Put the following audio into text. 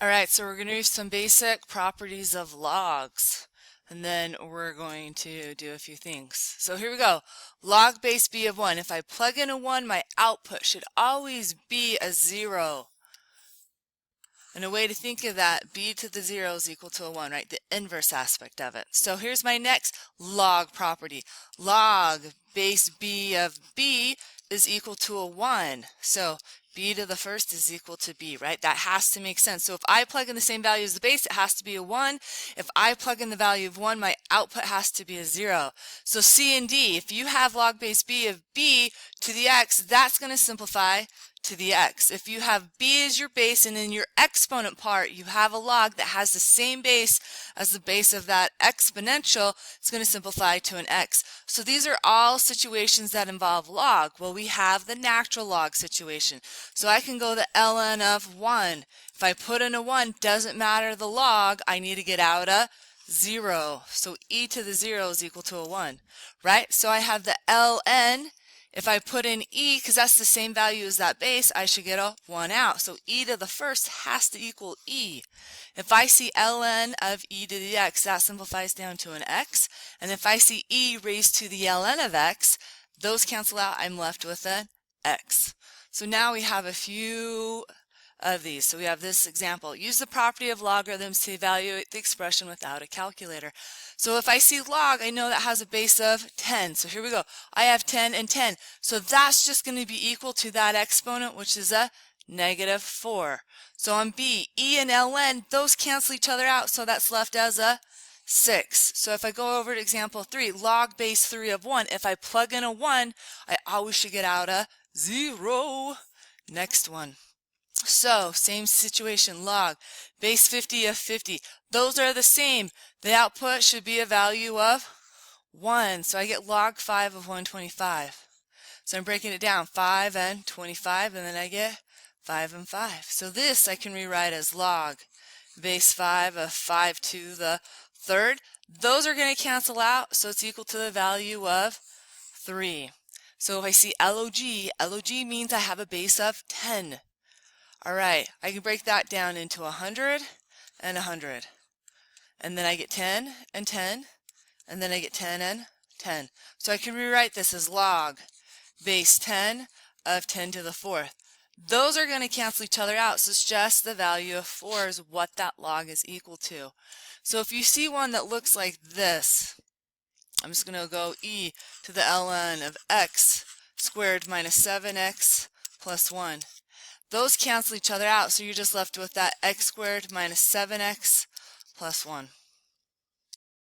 Alright, so we're going to do some basic properties of logs, and then we're going to do a few things. So here we go. Log base b of 1. If I plug in a 1, my output should always be a 0. And a way to think of that, b to the 0 is equal to a 1, right? The inverse aspect of it. So here's my next log property. Log base b of b is equal to a 1. So b to the first is equal to b, right? That has to make sense. So if I plug in the same value as the base, it has to be a 1. If I plug in the value of 1, my output has to be a 0. So C and D, if you have log base b of b to the x, that's going to simplify to the x. If you have b as your base and in your exponent part you have a log that has the same base as the base of that exponential, it's going to simplify to an x. So these are all situations that involve log. Well, we have the natural log situation. So I can go the ln of 1. If I put in a 1, doesn't matter the log, I need to get out a 0. So e to the 0 is equal to a 1, right? So I have the ln. If I put in e, because that's the same value as that base, I should get a 1 out. So e to the first has to equal e. If I see ln of e to the x, that simplifies down to an x. And if I see e raised to the ln of x, those cancel out. I'm left with an x. So now we have a few of these. So we have this example. Use the property of logarithms to evaluate the expression without a calculator. So if I see log, I know that has a base of 10. So here we go. I have 10 and 10. So that's just going to be equal to that exponent, which is a -4. So on B, E and ln, those cancel each other out. So that's left as a 6. So if I go over to example 3, log base 3 of 1, if I plug in a 1, I always should get out a 0. Next one. So, same situation, log base 50 of 50. Those are the same. The output should be a value of 1. So I get log 5 of 125. So I'm breaking it down, 5 and 25, and then I get 5 and 5. So this I can rewrite as log base 5 of 5 to the third. Those are going to cancel out, so it's equal to the value of 3. So if I see log means I have a base of 10. Alright, I can break that down into 100 and 100. And then I get 10 and 10, and then I get 10 and 10. So I can rewrite this as log base 10 of 10 to the fourth. Those are going to cancel each other out, so it's just the value of 4 is what that log is equal to. So if you see one that looks like this, I'm just going to go e to the ln of x squared minus 7x plus 1. Those cancel each other out, so you're just left with that x squared minus 7x plus 1.